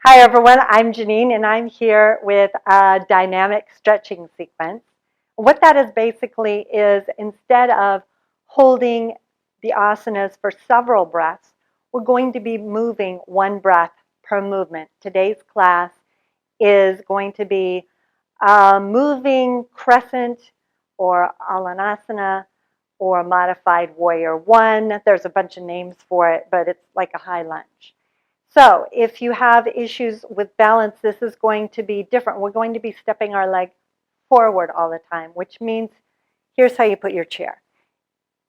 Hi everyone, I'm Genene and I'm here with a dynamic stretching sequence. What that is basically is instead of holding the asanas for several breaths, we're going to be moving one breath per movement. Today's class is going to be a moving crescent or alanasana or modified warrior one. There's a bunch of names for it, but it's like a high lunge. So if you have issues with balance, this is going to be different. We're going to be stepping our leg forward all the time, which means here's how you put your chair.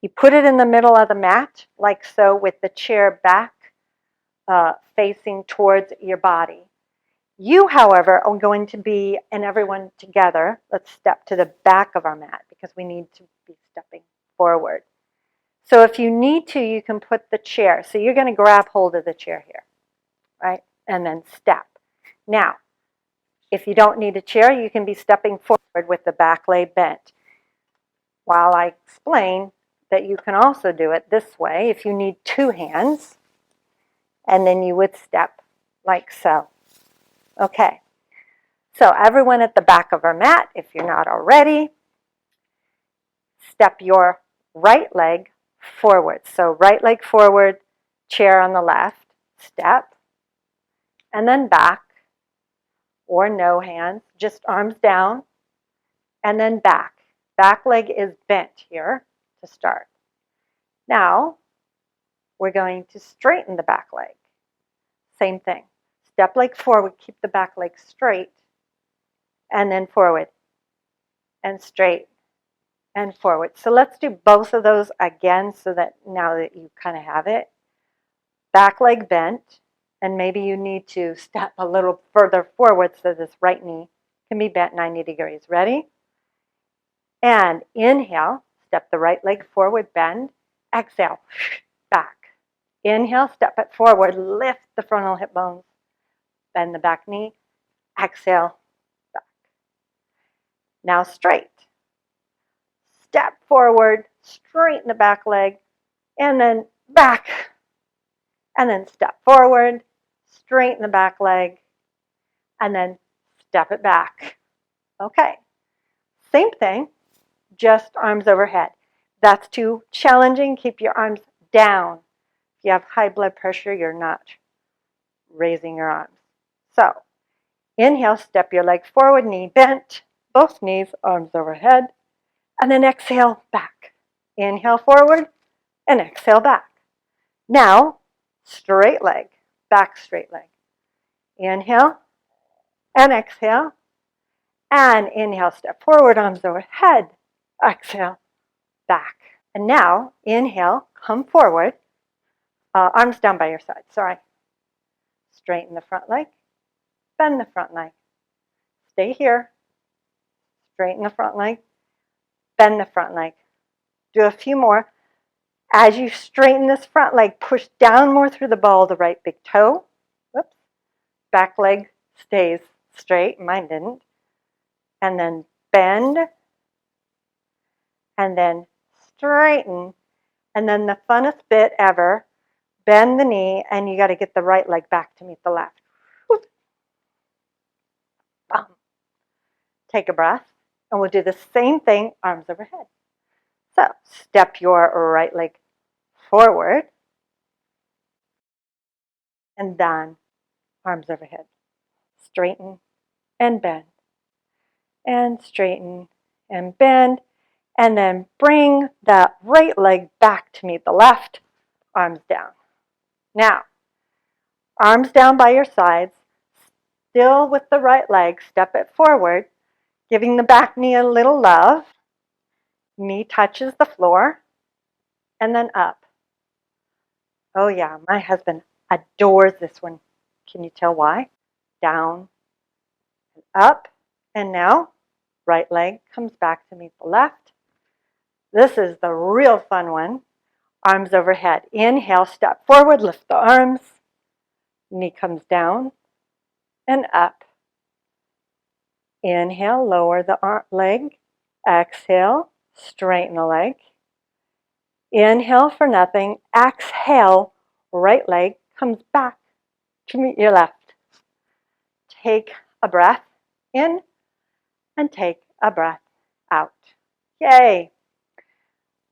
You put it in the middle of the mat, like so, with the chair back facing towards your body. You, however, are going to be, and everyone together, let's step to the back of our mat because we need to be stepping forward. So if you need to, you can put the chair. So you're going to grab hold of the chair here. Right? And then step. Now, if you don't need a chair, you can be stepping forward with the back leg bent. While I explain that you can also do it this way if you need two hands, and then you would step like so. Okay, so everyone at the back of our mat, if you're not already, step your right leg forward. So right leg forward, chair on the left, step, and then back. Or no hands, just arms down, and then back. Back leg is bent here to start. Now, we're going to straighten the back leg. Same thing. Step leg forward, keep the back leg straight, and then forward, and straight, and forward. So let's do both of those again so that now that you kind of have it. Back leg bent, and maybe you need to step a little further forward so this right knee can be bent 90 degrees. Ready? And inhale, step the right leg forward, bend. Exhale, back. Inhale, step it forward, lift the frontal hip bones, bend the back knee. Exhale, back. Now straight. Step forward, straighten the back leg, and then back. And then step forward, straighten the back leg, and then step it back. Okay, same thing, just arms overhead. That's too challenging. Keep your arms down. If you have high blood pressure, you're not raising your arms. So, inhale, step your leg forward, knee bent, both knees, arms overhead, and then exhale, back. Inhale forward, and exhale back. Now, straight leg, back straight leg. Inhale, and exhale, and inhale, step forward, arms overhead, exhale, back. And now, inhale, come forward, arms down by your side, sorry. Straighten the front leg, bend the front leg. Stay here, straighten the front leg, bend the front leg. Do a few more. As you straighten this front leg, push down more through the ball of the right big toe. Whoops. Back leg stays straight, mine didn't. And then bend, and then straighten. And then the funnest bit ever, bend the knee, and you got to get the right leg back to meet the left. Take a breath, and we'll do the same thing, arms overhead. So step your right leg forward, and then arms overhead. Straighten and bend, and straighten and bend, and then bring that right leg back to meet the left, arms down. Now, arms down by your sides, still with the right leg, step it forward, giving the back knee a little love. Knee touches the floor, and then up. Oh yeah, my husband adores this one. Can you tell why? Down, and up, and now right leg comes back to meet the left. This is the real fun one. Arms overhead. Inhale, step forward, lift the arms. Knee comes down and up. Inhale, lower the leg. Exhale, straighten the leg. Inhale for nothing. Exhale, right leg comes back to meet your left. take a breath in and take a breath out. Yay!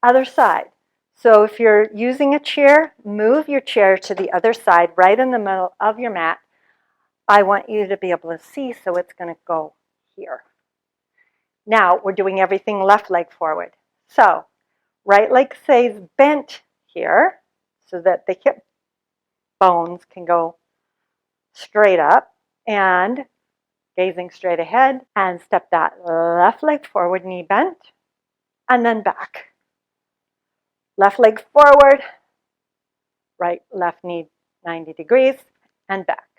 Other side. So if you're using a chair, move your chair to the other side, right in the middle of your mat. I want you to be able to see, so it's going to go here. Now we're doing everything left leg forward. So right leg stays bent here so that the hip bones can go straight up and gazing straight ahead, and step that left leg forward, knee bent, and then back. Left leg forward, right, left knee 90 degrees, and back.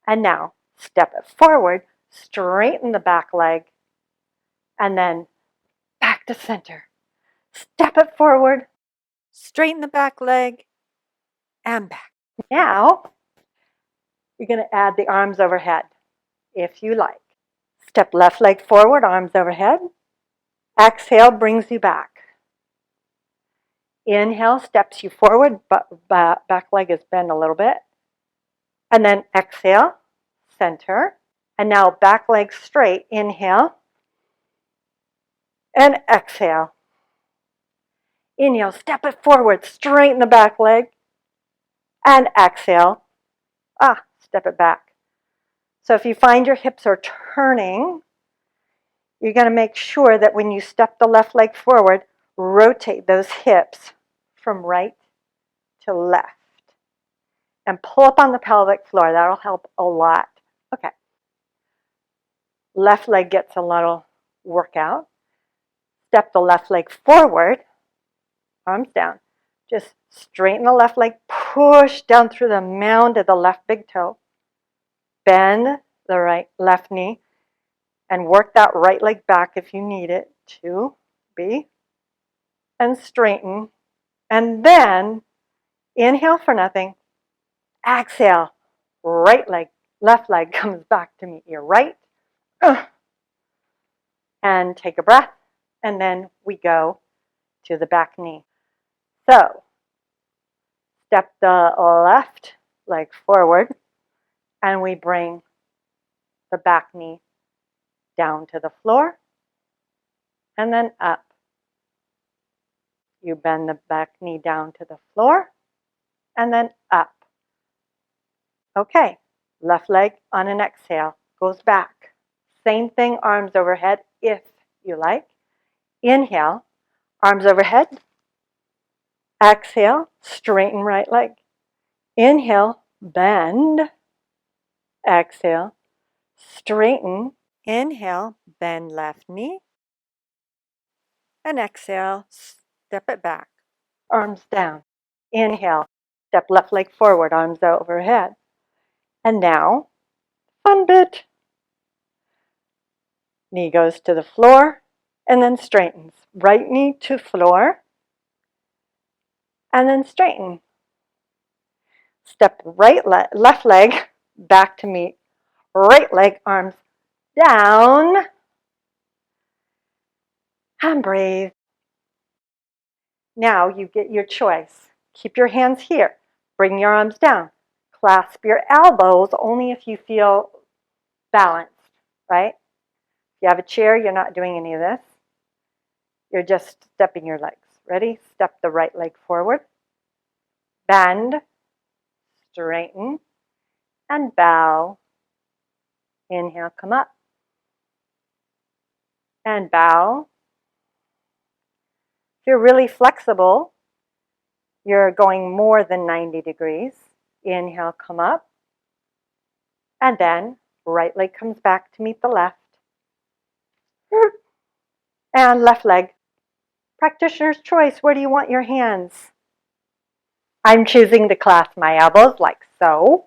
And now step it forward, straighten the back leg, and then back to center. Step it forward, straighten the back leg, and back. Now, you're going to add the arms overhead, if you like. Step left leg forward, arms overhead. Exhale brings you back. Inhale steps you forward, but back leg is bent a little bit. And then exhale, center. And now back leg straight. Inhale and exhale. Inhale, step it forward, straighten the back leg. And exhale. Step it back. So if you find your hips are turning, you're going to make sure that when you step the left leg forward, rotate those hips from right to left. And pull up on the pelvic floor. That'll help a lot. Okay. Left leg gets a little workout. Step the left leg forward. Arms down. Just straighten the left leg. Push down through the mound of the left big toe. Bend the left knee. And work that right leg back if you need it. 2, B. And straighten. And then inhale for nothing. Exhale. Right leg, left leg comes back to meet your right. And take a breath. And then we go to the back knee. So, step the left leg forward. And we bring the back knee down to the floor. And then up. You bend the back knee down to the floor. And then up. Okay, left leg on an exhale goes back. Same thing, arms overhead if you like. Inhale, arms overhead. Exhale, straighten right leg. Inhale, bend. Exhale, straighten. Inhale, bend left knee. And exhale, step it back. Arms down. Inhale, step left leg forward, arms overhead. And now, fun bit. Knee goes to the floor and then straightens. Right knee to floor and then straighten. Step left leg back to meet right leg, arms down. And breathe. Now you get your choice. Keep your hands here. Bring your arms down. Clasp your elbows only if you feel balanced, right? If you have a chair, you're not doing any of this. You're just stepping your legs. Ready? Step the right leg forward. Bend, straighten, and bow. Inhale, come up. And bow. If you're really flexible, you're going more than 90 degrees. Inhale, come up. And then right leg comes back to meet the left. And left leg. Practitioner's choice. Where do you want your hands? I'm choosing to clasp my elbows like so.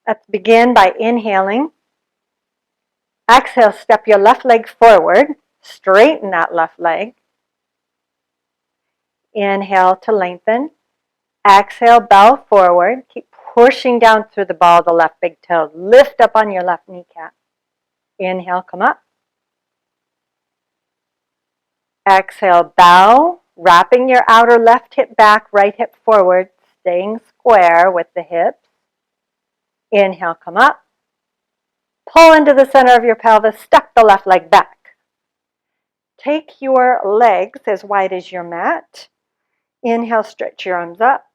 Let's begin by inhaling. Exhale, step your left leg forward. Straighten that left leg. Inhale to lengthen. Exhale, bow forward. Keep pushing down through the ball of the left big toe. Lift up on your left kneecap. Inhale, come up. Exhale, bow. Wrapping your outer left hip back, right hip forward. Staying square with the hips. Inhale, come up. Pull into the center of your pelvis, step the left leg back. Take your legs as wide as your mat. Inhale, stretch your arms up.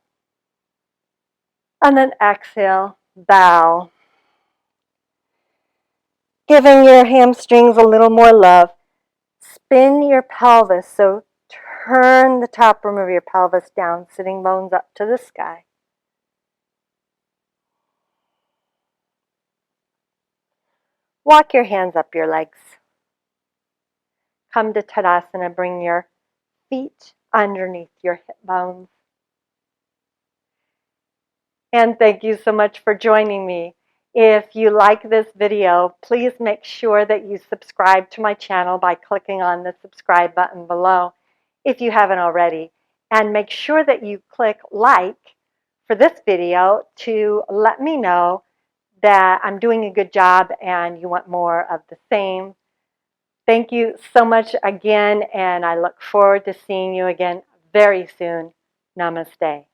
And then exhale, bow. Giving your hamstrings a little more love. Spin your pelvis, so turn the top rim of your pelvis down, sitting bones up to the sky. Walk your hands up your legs. Come to Tadasana, bring your feet underneath your hip bones. And thank you so much for joining me. If you like this video, please make sure that you subscribe to my channel by clicking on the subscribe button below if you haven't already. And make sure that you click like for this video to let me know that I'm doing a good job and you want more of the same. Thank you so much again, and I look forward to seeing you again very soon. Namaste.